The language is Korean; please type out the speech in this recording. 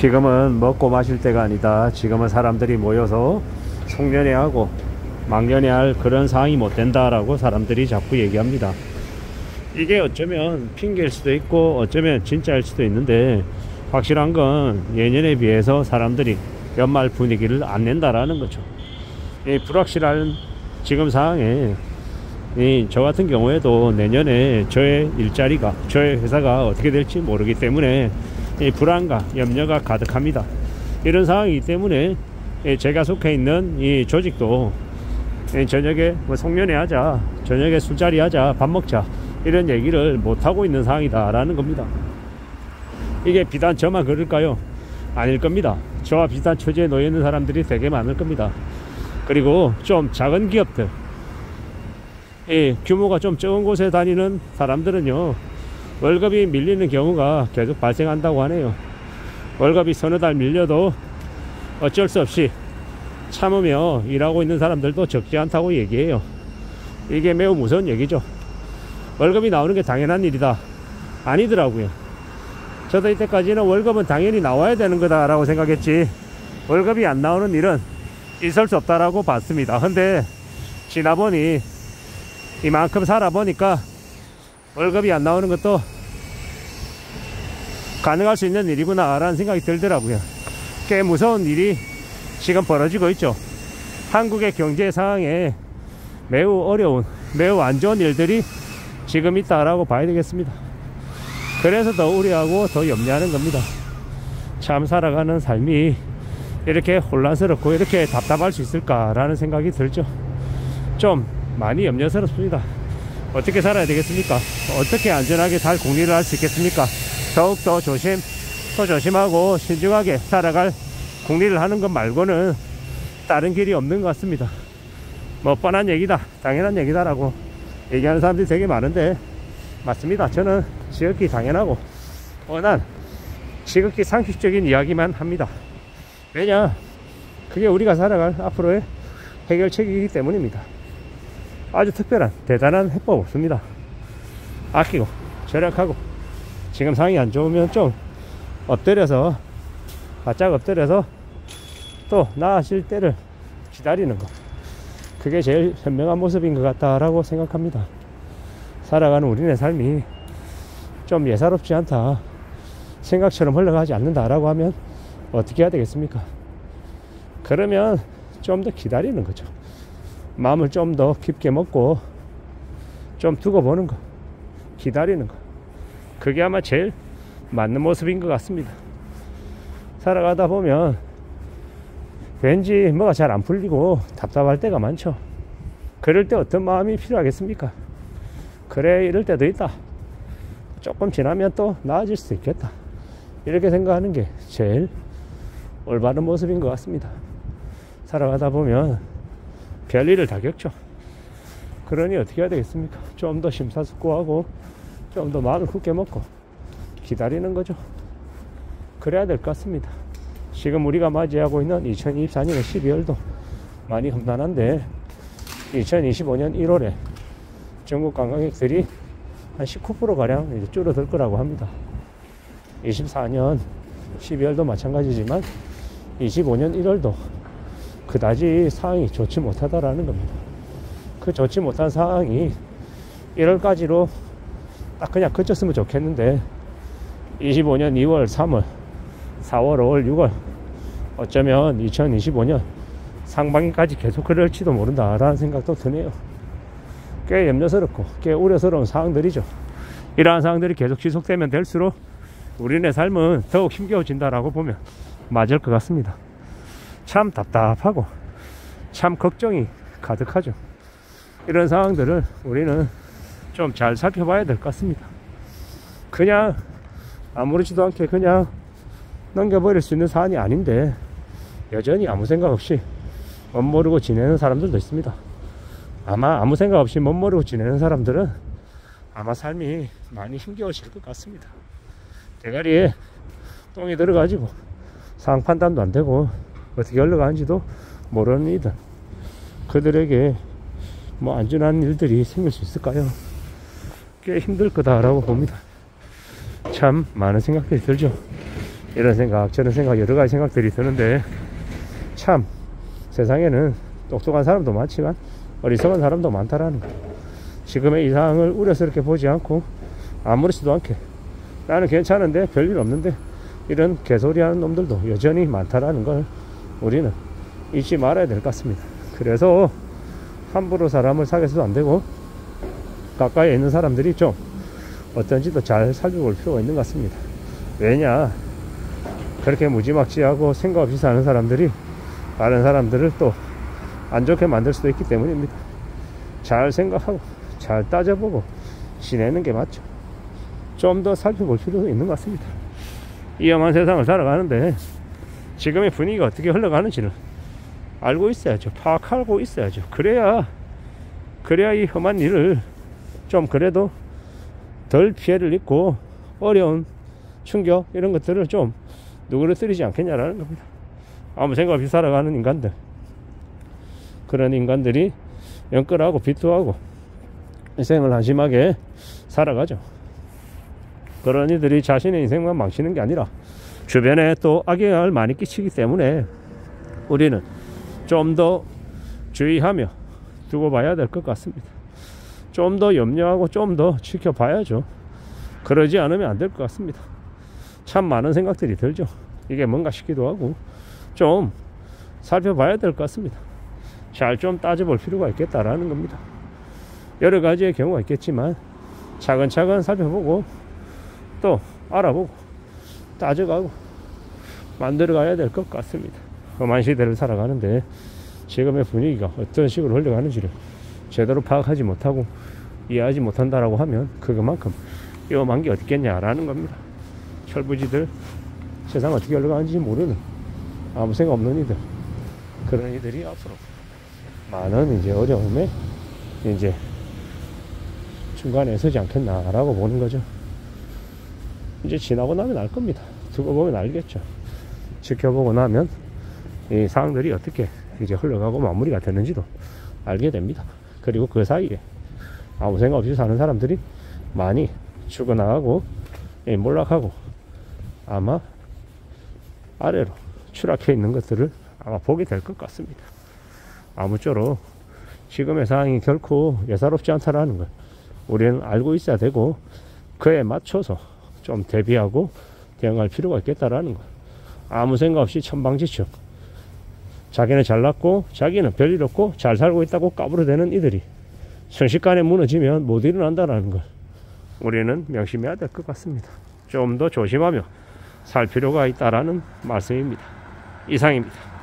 지금은 먹고 마실 때가 아니다. 지금은 사람들이 모여서 송년회하고 망년회할 그런 상황이 못 된다라고 사람들이 자꾸 얘기합니다. 이게 어쩌면 핑계일 수도 있고 어쩌면 진짜일 수도 있는데, 확실한 건 예년에 비해서 사람들이 연말 분위기를 안 낸다라는 거죠. 이 불확실한 지금 상황에 저 같은 경우에도 내년에 저의 일자리가, 저의 회사가 어떻게 될지 모르기 때문에 이 불안과 염려가 가득합니다. 이런 상황이기 때문에 제가 속해 있는 이 조직도 저녁에 뭐 송년회 하자, 저녁에 술자리 하자, 밥 먹자, 이런 얘기를 못하고 있는 상황이다 라는 겁니다. 이게 비단 저만 그럴까요? 아닐 겁니다. 저와 비슷한 처지에 놓여 있는 사람들이 되게 많을 겁니다. 그리고 좀 작은 기업들, 규모가 좀 적은 곳에 다니는 사람들은요, 월급이 밀리는 경우가 계속 발생한다고 하네요. 월급이 서너 달 밀려도 어쩔 수 없이 참으며 일하고 있는 사람들도 적지 않다고 얘기해요. 이게 매우 무서운 얘기죠. 월급이 나오는 게 당연한 일이다. 아니더라고요. 저도 이때까지는 월급은 당연히 나와야 되는 거다 라고 생각했지, 월급이 안 나오는 일은 있을 수 없다라고 봤습니다. 근데 지나보니 이만큼 살아보니까 월급이 안 나오는 것도 가능할 수 있는 일이구나 라는 생각이 들더라고요. 꽤 무서운 일이 지금 벌어지고 있죠. 한국의 경제 상황에 매우 어려운, 매우 안 좋은 일들이 지금 있다라고 봐야 되겠습니다. 그래서 더 우려하고 더 염려하는 겁니다. 참 살아가는 삶이 이렇게 혼란스럽고 이렇게 답답할 수 있을까라는 생각이 들죠. 좀 많이 염려스럽습니다. 어떻게 살아야 되겠습니까? 어떻게 안전하게 잘 국리를 할 수 있겠습니까? 더욱더 조심하고 신중하게 살아갈 국리를 하는 것 말고는 다른 길이 없는 것 같습니다. 뭐 뻔한 얘기다, 당연한 얘기다라고 얘기하는 사람들이 되게 많은데, 맞습니다. 저는 지극히 당연하고 뻔한, 지극히 상식적인 이야기만 합니다. 왜냐, 그게 우리가 살아갈 앞으로의 해결책이기 때문입니다. 아주 특별한 대단한 해법 없습니다. 아끼고 절약하고, 지금 상황이 안 좋으면 좀 엎드려서, 바짝 엎드려서 또 나아질 때를 기다리는 것, 그게 제일 현명한 모습인 것 같다라고 생각합니다. 살아가는 우리네 삶이 좀 예사롭지 않다, 생각처럼 흘러가지 않는다라고 하면 어떻게 해야 되겠습니까? 그러면 좀 더 기다리는 거죠. 마음을 좀 더 깊게 먹고 좀 두고 보는 거, 기다리는 거, 그게 아마 제일 맞는 모습인 것 같습니다. 살아가다 보면 왠지 뭐가 잘 안 풀리고 답답할 때가 많죠. 그럴 때 어떤 마음이 필요하겠습니까? 그래, 이럴 때도 있다, 조금 지나면 또 나아질 수 있겠다, 이렇게 생각하는 게 제일 올바른 모습인 것 같습니다. 살아가다 보면 별일을 다 겪죠. 그러니 어떻게 해야 되겠습니까? 좀 더 심사숙고하고 좀 더 마음을 굳게 먹고 기다리는 거죠. 그래야 될 것 같습니다. 지금 우리가 맞이하고 있는 2024년의 12월도 많이 험난한데, 2025년 1월에 전국 관광객들이 한 19%가량 이제 줄어들 거라고 합니다. 24년 12월도 마찬가지지만 25년 1월도 그다지 상황이 좋지 못하다라는 겁니다. 그 좋지 못한 상황이 1월까지로 딱 그냥 그쳤으면 좋겠는데, 25년 2월, 3월, 4월, 5월, 6월, 어쩌면 2025년 상반기까지 계속 그럴지도 모른다라는 생각도 드네요. 꽤 염려스럽고 꽤 우려스러운 상황들이죠. 이러한 상황들이 계속 지속되면 될수록 우리네 삶은 더욱 힘겨워진다라고 보면 맞을 것 같습니다. 참 답답하고 참 걱정이 가득하죠. 이런 상황들을 우리는 좀 잘 살펴봐야 될 것 같습니다. 그냥 아무렇지도 않게 그냥 넘겨버릴 수 있는 사안이 아닌데, 여전히 아무 생각 없이 멋모르고 지내는 사람들도 있습니다. 아마 아무 생각 없이 멋모르고 지내는 사람들은 아마 삶이 많이 힘겨워질 것 같습니다. 대가리에 똥이 들어가지고 상황 판단도 안 되고 어떻게 흘러가는지도 모르는 이들, 그들에게 뭐 안전한 일들이 생길 수 있을까요? 꽤 힘들 거다라고 봅니다. 참 많은 생각들이 들죠. 이런 생각 저런 생각 여러 가지 생각들이 드는데, 참 세상에는 똑똑한 사람도 많지만 어리석은 사람도 많다라는 거. 지금의 이 상황을 우려스럽게 보지 않고 아무렇지도 않게 나는 괜찮은데 별일 없는데 이런 개소리 하는 놈들도 여전히 많다라는 걸 우리는 잊지 말아야 될 것 같습니다. 그래서 함부로 사람을 사귀어서도 안 되고 가까이에 있는 사람들이 좀 어떤지도 잘 살펴볼 필요가 있는 것 같습니다. 왜냐, 그렇게 무지막지하고 생각 없이 사는 사람들이 다른 사람들을 또 안 좋게 만들 수도 있기 때문입니다. 잘 생각하고 잘 따져보고 지내는 게 맞죠. 좀 더 살펴볼 필요도 있는 것 같습니다. 위험한 세상을 살아가는데 지금의 분위기가 어떻게 흘러가는지를 알고 있어야죠. 파악하고 있어야죠. 그래야 이 험한 일을 좀 그래도 덜 피해를 입고 어려운 충격 이런 것들을 좀 누그러뜨리지 않겠냐라는 겁니다. 아무 생각 없이 살아가는 인간들, 그런 인간들이 영끌하고 비투하고 인생을 한심하게 살아가죠. 그런 이들이 자신의 인생만 망치는 게 아니라 주변에 또 악영향을 많이 끼치기 때문에 우리는 좀 더 주의하며 두고 봐야 될 것 같습니다. 좀 더 염려하고 좀 더 지켜봐야죠. 그러지 않으면 안 될 것 같습니다. 참 많은 생각들이 들죠. 이게 뭔가 싶기도 하고 좀 살펴봐야 될 것 같습니다. 잘 좀 따져볼 필요가 있겠다라는 겁니다. 여러 가지의 경우가 있겠지만 차근차근 살펴보고 또 알아보고 따져가고 만들어가야 될 것 같습니다. 험한 시대를 살아가는데 지금의 분위기가 어떤 식으로 흘러가는지를 제대로 파악하지 못하고 이해하지 못한다라고 하면 그것만큼 위험한 게 어딨겠냐라는 겁니다. 철부지들, 세상 어떻게 흘러가는지 모르는 아무 생각 없는 이들, 그런 이들이 앞으로 많은 이제 어려움에 이제 중간에 서지 않겠나라고 보는 거죠. 이제 지나고 나면 알 겁니다. 두고 보면 알겠죠. 지켜보고 나면 이 상황들이 어떻게 이제 흘러가고 마무리가 되는지도 알게 됩니다. 그리고 그 사이에 아무 생각 없이 사는 사람들이 많이 죽어나가고 몰락하고 아마 아래로 추락해 있는 것들을 아마 보게 될 것 같습니다. 아무쪼록 지금의 상황이 결코 예사롭지 않다라는 걸 우리는 알고 있어야 되고 그에 맞춰서 좀 대비하고 대응할 필요가 있겠다라는 거. 아무 생각 없이 천방지축 자기는 잘났고 자기는 별일 없고 잘 살고 있다고 까부러대는 이들이 순식간에 무너지면 못 일어난다는 걸 우리는 명심해야 될 것 같습니다. 좀 더 조심하며 살 필요가 있다라는 말씀입니다. 이상입니다.